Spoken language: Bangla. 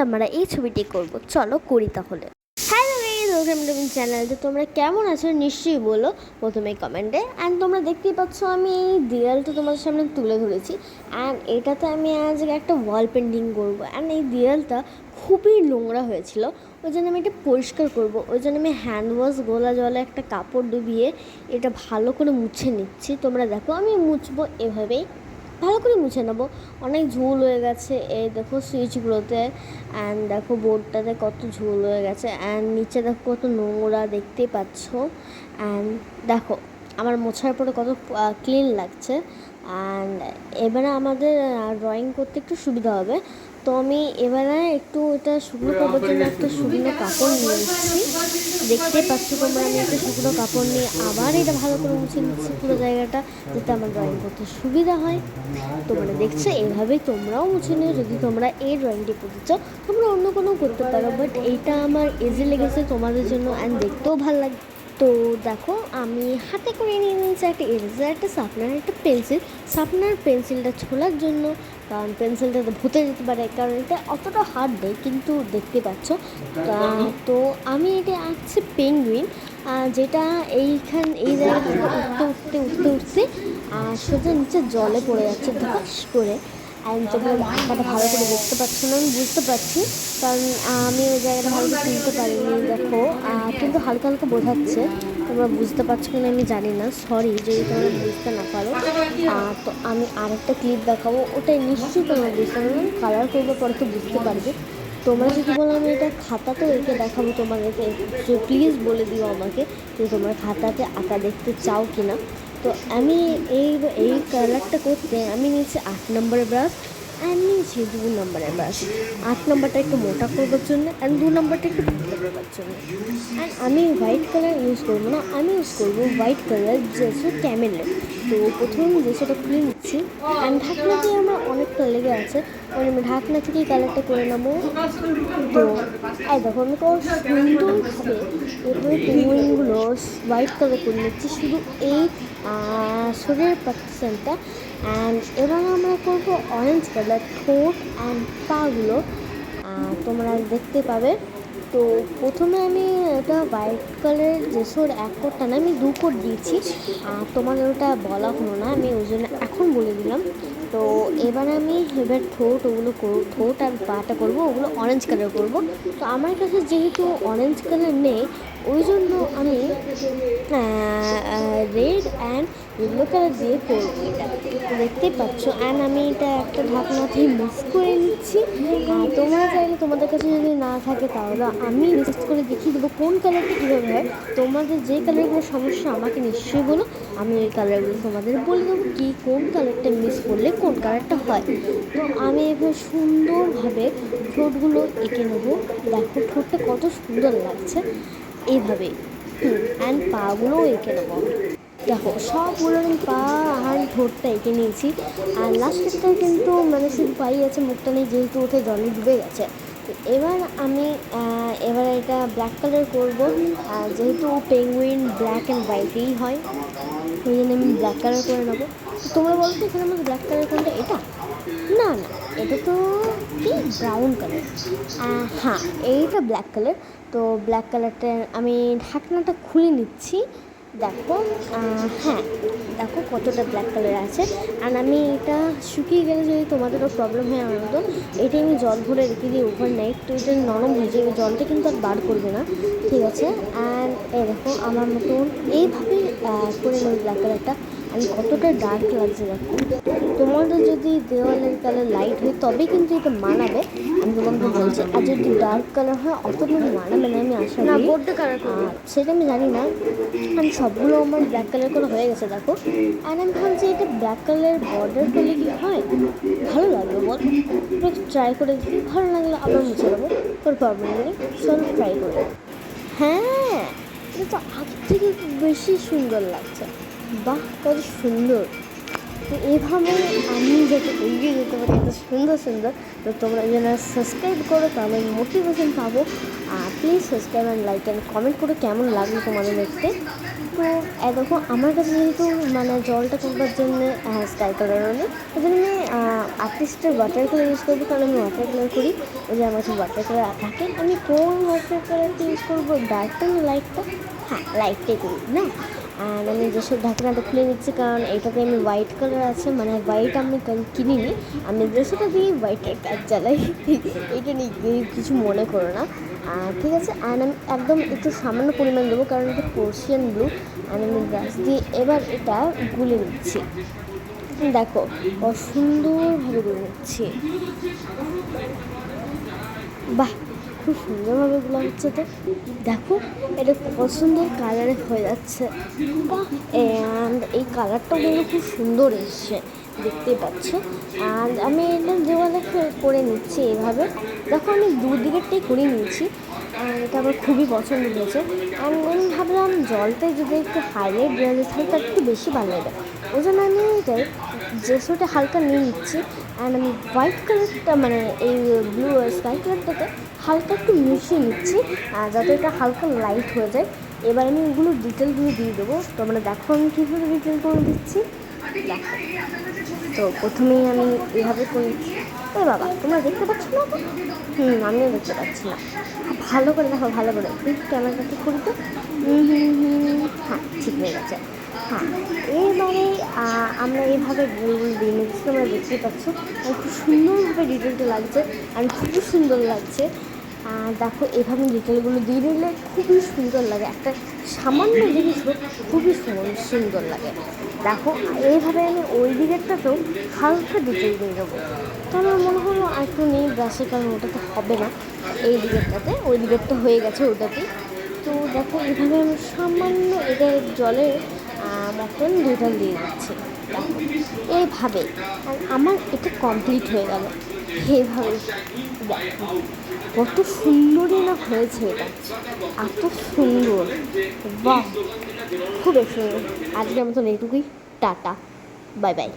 আমরা এই ছবিটি করব, চলো করি তাহলে। Hello guys, welcome to my channel. তো তোমরা কেমন আছো নিশ্চয়ই বলো প্রথমে কমেন্টে। অ্যান্ড তোমরা দেখতেই পাচ্ছ আমি এই দেয়ালটা তোমাদের সামনে তুলে ধরেছি। অ্যান্ড এটাতে আমি আজ একটা ওয়াল পেন্টিং করবো। অ্যান্ড এই দেয়ালটা খুবই নোংরা হয়েছিল, ওই জন্য আমি এটা পরিষ্কার করবো। ওই জন্য আমি হ্যান্ড ওয়াশ গোলা জলে একটা কাপড় ডুবিয়ে এটা ভালো করে মুছে নিচ্ছি। তোমরা দেখো আমি মুছবো এভাবেই, ভালো করে মুছে নেবো। অনেক ঝুল হয়ে গেছে এই দেখো সুইচগুলোতে, অ্যান্ড দেখো বোর্ডটাতে কত ঝুল হয়ে গেছে, অ্যান্ড নিচে দেখো কত নোংরা দেখতেই পাচ্ছ। অ্যান্ড দেখো আমার মোছার পরে কত ক্লিন লাগছে। অ্যান্ড এবারে আমাদের ড্রয়িং করতে একটু সুবিধা হবে। তো আমি এবারে একটু এটা শুকনো করবার জন্য একটা শুকনো কাপড় নিয়ে নিচ্ছি। দেখতে পাচ্ছ তোমরা, আমি একটা শুকনো কাপড় নিয়ে আবার এটা ভালো করে মুছে নিচ্ছি পুরো জায়গাটা, যাতে আমার ড্রয়িং করতে সুবিধা হয়। তোমরা দেখছো এইভাবেই তোমরাও মুছে নিও। যদি তোমরা এই ড্রয়িংটি করতে চাও তোমরা অন্য কোনো করতে পারো, বাট এইটা আমার ইজি লেগেছে তোমাদের জন্য, অ্যান্ড দেখতেও ভালো লাগে। তো দেখো আমি হাতে করে নিয়ে নিয়েছি একটা ইরেজার, একটা শার্পনার, একটা পেন্সিল। শার্পনার পেন্সিলটা ছোলার জন্য, কারণ পেন্সিলটা ভুতে যেতে পারে, কারণ এটা অতটা হার্ড নেই, কিন্তু দেখতে পাচ্ছ। তো আমি এটা আঁকছি পেঙ্গুইন, যেটা এই জায়গা থেকে উঠতে সোজা নিচে জলে পড়ে যাচ্ছে ধস করে। অ্যান্ড তোমরা আঁকাটা ভালো করে দেখতে পাচ্ছ না, আমি বুঝতে পারছি, কারণ আমি ওই জায়গাটা ভালো করে তুলতে পারিনি। দেখো কিন্তু হালকা হালকা বোঝাচ্ছে, তোমরা বুঝতে পারছো কিনা আমি জানি না, সরি যদি তোমরা বুঝতে না পারো। তো আমি আরেকটা ক্লিপ দেখাবো, ওটাই নিশ্চয়ই তোমরা বুঝতে পারবে, কালার করবো পরে তো বুঝতে পারবে। তোমরা যদি বলো আমি এটা খাতাতেও এঁকে দেখাবো তোমাদেরকে, প্লিজ বলে দিও আমাকে যে তোমরা খাতাতে আঁকা দেখতে চাও কি না। তো আমি এই কালারটা করতে আমি নিয়েছি 8 নম্বরের ব্রাশ, অ্যান্ড নিয়েছি 2 নম্বরের ব্রাশ। 8 নম্বরটা একটু মোটা করবার জন্য, অ্যান্ড 2 নম্বরটা একটু মোটা করবার জন্য। অ্যান্ড আমি হোয়াইট কালার ইউজ করবো না, আমি ইউজ করবো হোয়াইট কালার জেসো ক্যামেলের। তো প্রথমে জেসোটা খুলে নিচ্ছি, অ্যান্ড ঢাকনাতে আমার অনেকটা লেগে আছে, ওই আমি ঢাকনা থেকেই কালারটা করে নেবো। তো দেখো আমি কত সুন্দরভাবে এরপরে পেঙ্গুইনগুলো হোয়াইট কালার করে নিচ্ছি, শুধু এই শরীরের পার্সেন্টটা। অ্যান্ড এবার আমরা করবো অরেঞ্জ কালার ঠোঁট অ্যান্ড পাগুলো, তোমরা দেখতে পাবে। তো প্রথমে আমি এটা হোয়াইট কালারের জেসোর 1 কোটটা না, আমি 2 কোট দিয়েছি, তোমাদের ওটা বলা হলো না, আমি ওই জন্য এখন বলে দিলাম। তো এবার ঠোঁট ঠোঁট আর পাটা করবো, ওগুলো অরেঞ্জ কালার করবো। তো আমার কাছে যেহেতু অরেঞ্জ কালার নেই, ওই জন্য আমি রেড অ্যান্ড ইয়েলো কালার দিয়ে করবো এটা, দেখতেই পাচ্ছ। অ্যান্ড আমি এটা একটা ঢাকনাতেই মিক্স করে নিচ্ছি। তোমরা চাইলে তোমাদের কাছে যদি না থাকে তাহলে আমি মিক্স করে দেখিয়ে দেবো কোন কালারটা কীভাবে হয়। তোমাদের যে কালারগুলো সমস্যা আমাকে নিশ্চয়ই বলো, আমি ওই কালারগুলো তোমাদের বলে দেবো কি কোন কালারটা মিক্স করলে কোন কালারটা হয়। তো আমি এবার সুন্দরভাবে ঠোঁটগুলো এঁকে নেবো। দেখো ঠোঁটটা কত সুন্দর লাগছে এইভাবে। অ্যান্ড পাগুলোও এঁকে নেবো। দেখো সবগুলো আমি পা আর ঠোঁটটা এঁকে নিয়েছি, আর লাস্টেরটা কিন্তু মানে শুধু পাই আছে, মুখটা নেই, যেহেতু ওঠে জলে ডুবে গেছে। তো এবার আমি এটা ব্ল্যাক কালার করবো, যেহেতু পেঙ্গুইন ব্ল্যাক অ্যান্ড হোয়াইটেই হয়, ওই জন্য আমি ব্ল্যাক কালার করে নেবো। তোমরা বলো তো এখানে আমাদের ব্ল্যাক কালার কোনটা? এটা না, এটা তো কি ব্রাউন কালার। হ্যাঁ এইটা ব্ল্যাক কালার। তো ব্ল্যাক কালারটা আমি ঢাকনাটা খুলে নিচ্ছি। দেখো হ্যাঁ দেখো কতটা ব্ল্যাক কালার আছে। অ্যান্ড আমি এটা শুকিয়ে গেলে যদি তোমাদেরও প্রবলেম হয় আমার মতো, এটা আমি জল ভরে রেখে দিই ওভারনাইট, তো এটা নরম হয়ে যায়, জলটা কিন্তু আর বার করবে না, ঠিক আছে। অ্যান্ড দেখো আমার মতন এইভাবে করে নেব ব্ল্যাক কালারটা। আমি কতটা ডার্ক লাগছে দেখো। তোমাদের যদি দেওয়ালের কালার লাইট হয় তবে কিন্তু এটা মানাবে, আমি তোমাকে বলছি। আর যদি ডার্ক কালার হয় অতটা মানাবে না, আমি আশা করি। সেটা আমি জানি না। আমি সবগুলো আমার ব্ল্যাক কালার করে হয়ে গেছে দেখো। আর আমি ভাবছি এটা ব্ল্যাক কালার বর্ডার করলে কি হয়, ভালো লাগবে বল? একটু ট্রাই করে দেখি, ভালো লাগলে আবার মুছে দেবো, কোনো প্রবলেম নেই, চলো ট্রাই করে। হ্যাঁ এটা তো আগের থেকে বেশি সুন্দর লাগছে, বাহ কত সুন্দর। তো এইভাবে আমি যাতে এগিয়ে যেতে পারি এত সুন্দর সুন্দর, তো তোমরা যেন সাবস্ক্রাইব করো, তাহলে মোটিভেশন পাবো। Please subscribe and like and comment করো কেমন লাগলো তোমাদের দেখতে। তো দেখো আমার কাছে যেহেতু মানে জলটা করবার জন্য স্কাই কালার নেই, ওই জন্য আমি আর্টিস্টের ওয়াটার কালার ইউজ করবো, কারণ আমি ওয়াটার কালার করি। ওই যে আমার কাছে ওয়াটার কালার থাকে। আমি কোন ওয়াটার কালারটা ইউজ করবো, ডার্কটা না লাইটটা? হ্যাঁ, লাইটটাই করি না। আর আমি যেসব ঢাকনাটা খুলে নিচ্ছি, কারণ এটাতে আমি হোয়াইট কালার আছে, মানে হোয়াইট আমি কিনিনি, আমি যেটা দিয়ে হোয়াইটের কাজ চালাই। এটা নিয়ে কিছু মনে করো না, ঠিক আছে। আর আমি একদম একটু সামান্য পরিমাণ দেবো, কারণ এটা পার্সিয়ান ব্লু। আর আমি ব্রাশ দিয়ে এবার এটা গুলে নিচ্ছি। দেখো সুন্দরভাবে গুলে নিচ্ছি। বাহ, খুব সুন্দরভাবে গুলো হচ্ছে। তো দেখো এটা কত সুন্দর কালারে হয়ে যাচ্ছে। বাহ, অ্যান্ড এই কালারটাও কিন্তু খুব সুন্দর এসছে, দেখতেই পাচ্ছ। আর আমি এটা দেওয়ালে করে নিচ্ছি এভাবে। দেখো আমি দুদিকেরটাই করে নিয়েছি, এটা আমার খুবই পছন্দ হয়েছে। আমি ভাবলাম জলটাই যদি একটু হাইলাইট দেওয়া যায় তাহলে তার একটু বেশি ভালো লাগে। ওই জন্য আমি এটাই জেসোটা হালকা নিয়ে নিচ্ছি। অ্যান্ড আমি হোয়াইট কালারটা মানে এই ব্লু স্কাই কালারটাতে হালকা একটু মিশিয়ে নিচ্ছি, যাতে এটা হালকা লাইট হয়ে যায়। এবার আমি এগুলো ডিটেলগুলো দিয়ে দেবো। তোমরা দেখো আমি কীভাবে ডিটেলগুলো দিচ্ছি। দেখো, তো প্রথমেই আমি এভাবে করে নিচ্ছি। ও বাবা, তোমরা দেখতে পাচ্ছ না? তো আমিও দেখতে পাচ্ছি না। ভালো করে দেখো, ভালো করে ক্যামেরাটাকে করি তো। হ্যাঁ, ঠিক হয়ে গেছে। হ্যাঁ, এবারে আমরা এইভাবে গোল দিয়ে নিচ্ছি। তোমরা দেখতেই পাচ্ছ খুব সুন্দরভাবে ডিটেলটা লাগছে, আর খুবই সুন্দর লাগছে। দেখো এভাবে ডিটেলগুলো দিয়ে দিলে খুবই সুন্দর লাগে, একটা সামান্য জিনিসও খুবই সুন্দর লাগে। দেখো এইভাবে আমি ওই দিকেরটাতেও হালকা ডিটেল দিয়ে দেবো। তো আমার মনে হলো আর একটু নেই ব্রাশে, কারণ ওটাতে হবে না এই দিকেরটাতে, ওই দিকেরটা হয়ে গেছে ওটাতেই। তো দেখো এইভাবে আমি সামান্য এটা জলের মতন ডিটেল দিয়ে দিচ্ছি। দেখো এইভাবে, আর আমার এটা কমপ্লিট হয়ে গেল এইভাবে। দেখো কত সুন্দরই না হয়েছে, এটা এত সুন্দর, বাহ, খুব সুন্দর। আজকের মতন এইটুকুই, টাটা, বাই বাই।